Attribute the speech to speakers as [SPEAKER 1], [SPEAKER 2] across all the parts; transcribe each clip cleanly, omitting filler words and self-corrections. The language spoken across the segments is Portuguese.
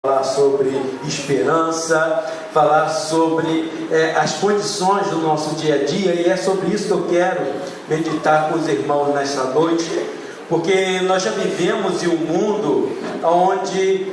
[SPEAKER 1] falar sobre esperança, falar sobre as condições do nosso dia a dia, e é sobre isso que eu quero meditar com os irmãos nesta noite, porque nós já vivemos em um mundo onde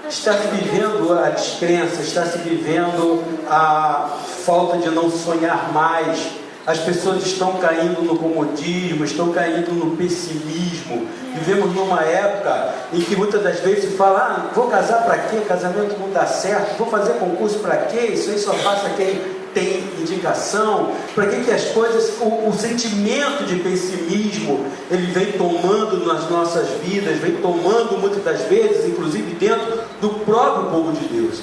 [SPEAKER 1] está se vivendo a descrença, está se vivendo a falta de não sonhar mais. As pessoas estão caindo no comodismo, estão caindo no pessimismo. Vivemos numa época em que muitas das vezes se fala: vou casar para quê? Casamento não dá certo. Vou fazer concurso para quê? Isso aí só passa quem tem indicação. Para que as coisas... O sentimento de pessimismo, ele vem tomando nas nossas vidas, vem tomando muitas das vezes, inclusive dentro do próprio povo de Deus.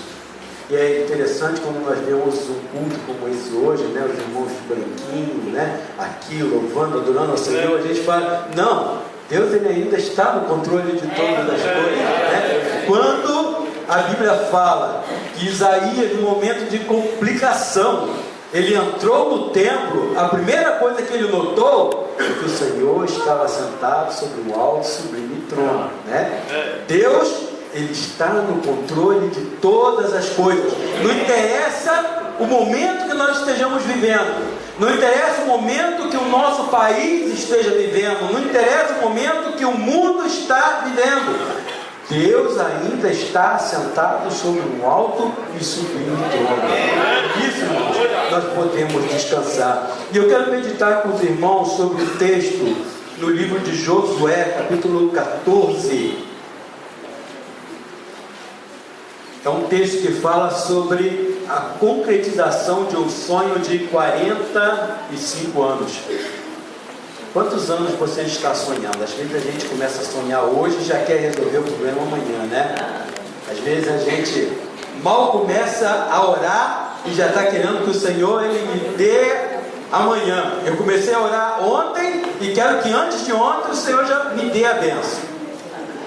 [SPEAKER 1] E é interessante quando nós vemos um culto como esse hoje, né? Os irmãos branquinhos, né? Aqui louvando, adorando ao Senhor, a gente fala: não, Deus ele ainda está no controle de todas as coisas, né? Quando a Bíblia fala que Isaías, no momento de complicação, ele entrou no templo, a primeira coisa que ele notou é que o Senhor estava sentado sobre um alto e sublime trono, né? Deus, ele está no controle de todas as coisas. Não interessa o momento que nós estejamos vivendo, não interessa o momento que o nosso país esteja vivendo, não interessa o momento que o mundo está vivendo, Deus ainda está sentado sobre um alto e sublime trono. Isso, irmãos, nós podemos descansar. E eu quero meditar com os irmãos sobre o texto no livro de Josué, capítulo 14. É um texto que fala sobre a concretização de um sonho de 45 anos. Quantos anos você está sonhando? Às vezes a gente começa a sonhar hoje e já quer resolver o problema amanhã, né? Às vezes a gente mal começa a orar e já está querendo que o Senhor ele me dê amanhã. Eu comecei a orar ontem e quero que antes de ontem o Senhor já me dê a bênção.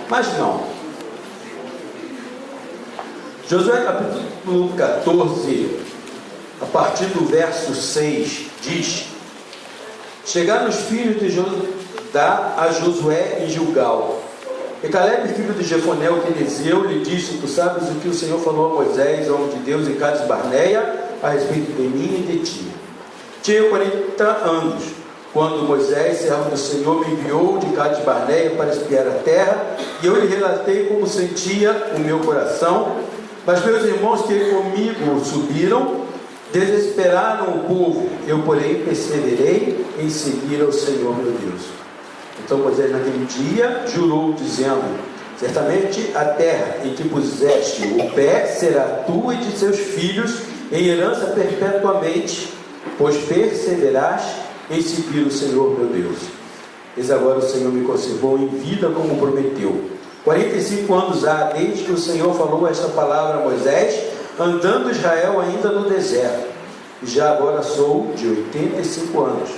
[SPEAKER 1] Mas não. Josué capítulo 14, a partir do verso 6, diz: chegaram os filhos de Judá a Josué em Gilgal, e Caleb, filho de Jefoné, o quenezeu, lhe disse: tu sabes o que o Senhor falou a Moisés, homem de Deus, em Cades Barneia, a respeito de mim e de ti. Tinha 40 anos, quando Moisés, servo do Senhor, me enviou de Cades Barneia para espiar a terra, e eu lhe relatei como sentia o meu coração. Mas meus irmãos que comigo subiram desesperaram o povo. Eu, porém, perseverei em seguir ao Senhor meu Deus. Então Moisés naquele dia jurou, dizendo: certamente a terra em que puseste o pé será tua e de seus filhos em herança perpetuamente, pois perseverás em seguir o Senhor meu Deus. Eis agora o Senhor me conservou em vida como prometeu. 45 anos há desde que o Senhor falou esta palavra a Moisés, andando Israel ainda no deserto. E já agora sou de 85 anos.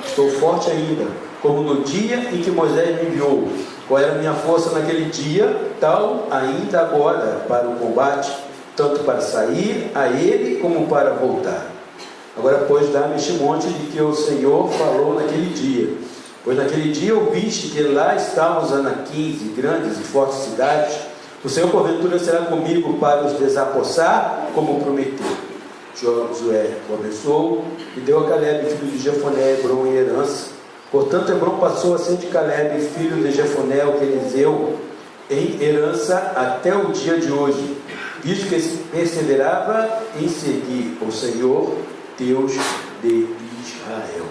[SPEAKER 1] Estou forte ainda, como no dia em que Moisés me enviou. Qual era a minha força naquele dia, tal ainda agora para o combate, tanto para sair a ele como para voltar. Agora, pois, dá-me este monte de que o Senhor falou naquele dia. Pois naquele dia ouviste que lá estavam os anaquins e grandes e fortes cidades. O Senhor porventura será comigo para os desapossar, como prometeu. Josué o abençoou e deu a Caleb, filho de Jefoné, Hebron em herança. Portanto, Hebron passou a ser de Caleb, filho de Jefoné, o quenezeu, em herança até o dia de hoje, visto que perseverava em seguir o Senhor, Deus de Israel.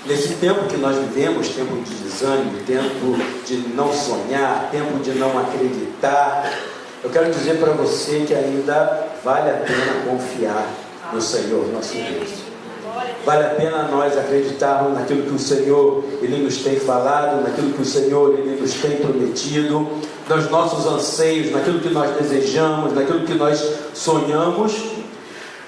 [SPEAKER 1] Nesse tempo que nós vivemos, tempo de desânimo, tempo de não sonhar, tempo de não acreditar, eu quero dizer para você que ainda vale a pena confiar no Senhor nosso Deus. Vale a pena nós acreditarmos naquilo que o Senhor ele nos tem falado, naquilo que o Senhor ele nos tem prometido, nos nossos anseios, naquilo que nós desejamos, naquilo que nós sonhamos.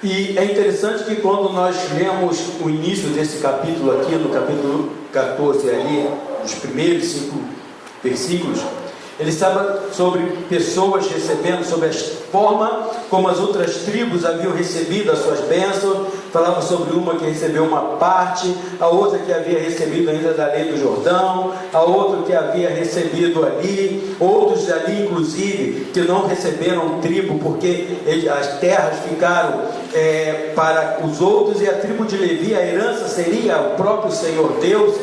[SPEAKER 1] E é interessante que quando nós lemos o início desse capítulo aqui, no capítulo 14 ali, os primeiros 5 versículos, ele estava sobre pessoas recebendo, sobre a forma como as outras tribos haviam recebido as suas bênçãos, falava sobre uma que recebeu uma parte, a outra que havia recebido ainda da lei do Jordão, a outra que havia recebido ali, outros ali inclusive que não receberam tribo porque as terras ficaram para os outros, e a tribo de Levi, a herança seria o próprio Senhor Deus.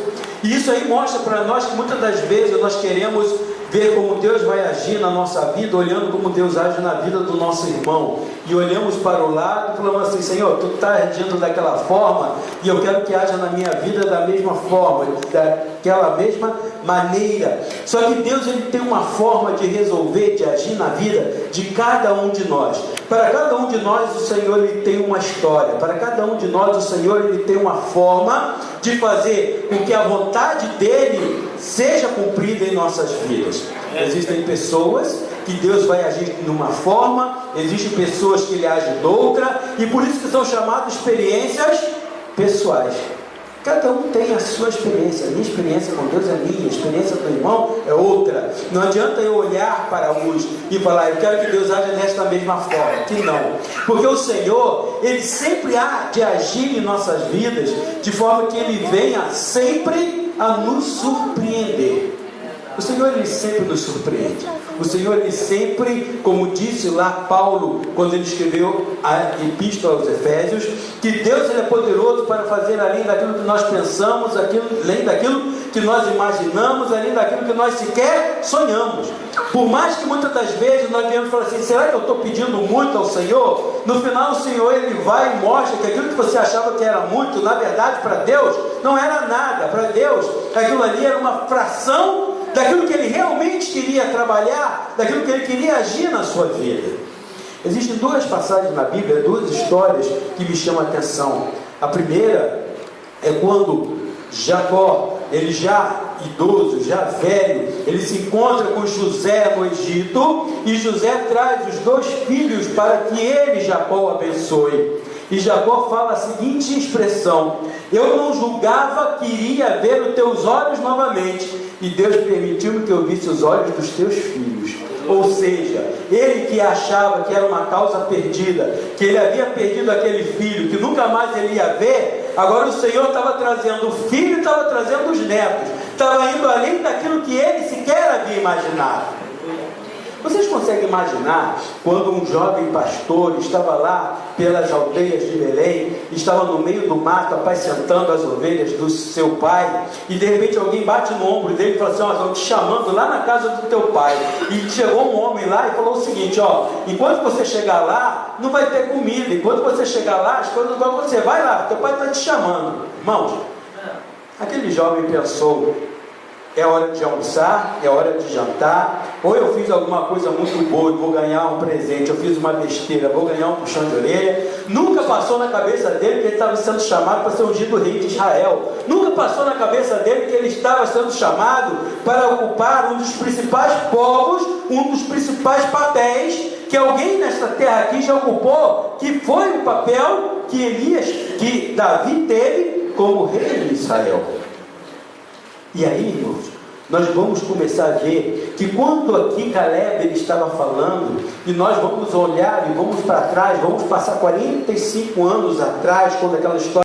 [SPEAKER 1] E isso aí mostra para nós que muitas das vezes nós queremos ver como Deus vai agir na nossa vida, olhando como Deus age na vida do nosso irmão, e olhamos para o lado e falamos assim: Senhor, Tu está agindo daquela forma, e eu quero que haja na minha vida da mesma forma, daquela mesma maneira. Só que Deus, Ele tem uma forma de resolver, de agir na vida de cada um de nós. Para cada um de nós o Senhor, Ele tem uma história. Para cada um de nós o Senhor, Ele tem uma forma de fazer com que a vontade dEle seja cumprida em nossas vidas. Existem pessoas que Deus vai agir de uma forma, existem pessoas que Ele age de outra, e por isso que são chamadas experiências pessoais. Cada um tem a sua experiência. A minha experiência com Deus é minha, a experiência do irmão é outra. Não adianta eu olhar para uns e falar: eu quero que Deus haja desta mesma forma. Que não. Porque o Senhor, Ele sempre há de agir em nossas vidas de forma que Ele venha sempre a nos surpreender. O Senhor, Ele sempre nos surpreende. O Senhor, Ele sempre, como disse lá Paulo, quando ele escreveu a Epístola aos Efésios, que Deus, Ele é poderoso para fazer além daquilo que nós pensamos, além daquilo que nós imaginamos, além daquilo que nós sequer sonhamos. Por mais que muitas das vezes nós viemos falar assim: será que eu estou pedindo muito ao Senhor? No final o Senhor, Ele vai e mostra que aquilo que você achava que era muito, na verdade para Deus não era nada. Para Deus aquilo ali era uma fração daquilo que Ele realmente queria trabalhar, daquilo que Ele queria agir na sua vida. Existem duas passagens na Bíblia, duas histórias que me chamam a atenção. A primeira é quando Jacó, ele já idoso, já velho, ele se encontra com José no Egito, e José traz os dois filhos para que ele, Jacó, abençoe. E Jacó fala a seguinte expressão: eu não julgava que iria ver os teus olhos novamente, e Deus permitiu que eu visse os olhos dos teus filhos. Ou seja, ele que achava que era uma causa perdida, que ele havia perdido aquele filho, que nunca mais ele ia ver, agora o Senhor estava trazendo o filho e estava trazendo os netos, estava indo além daquilo que ele sequer havia imaginado. Vocês conseguem imaginar quando um jovem pastor estava lá pelas aldeias de Belém, estava no meio do mato apacentando as ovelhas do seu pai, e de repente alguém bate no ombro dele e fala assim: ó, estão te chamando lá na casa do teu pai. E chegou um homem lá e falou o seguinte: ó, enquanto você chegar lá, não vai ter comida, enquanto você chegar lá, as coisas não vão acontecer, vai lá, teu pai está te chamando. Irmãos, aquele jovem pensou: é hora de almoçar, é hora de jantar, ou eu fiz alguma coisa muito boa e vou ganhar um presente, eu fiz uma besteira, vou ganhar um puxão de orelha. Nunca passou na cabeça dele que ele estava sendo chamado para ser ungido rei de Israel. Nunca passou na cabeça dele que ele estava sendo chamado para ocupar um dos principais povos, um dos principais papéis que alguém nesta terra aqui já ocupou, que foi o papel que Davi teve como rei de Israel. E aí, irmãos, nós vamos começar a ver que quando aqui Caleb ele estava falando, e nós vamos olhar e vamos para trás, vamos passar 45 anos atrás, quando aquela história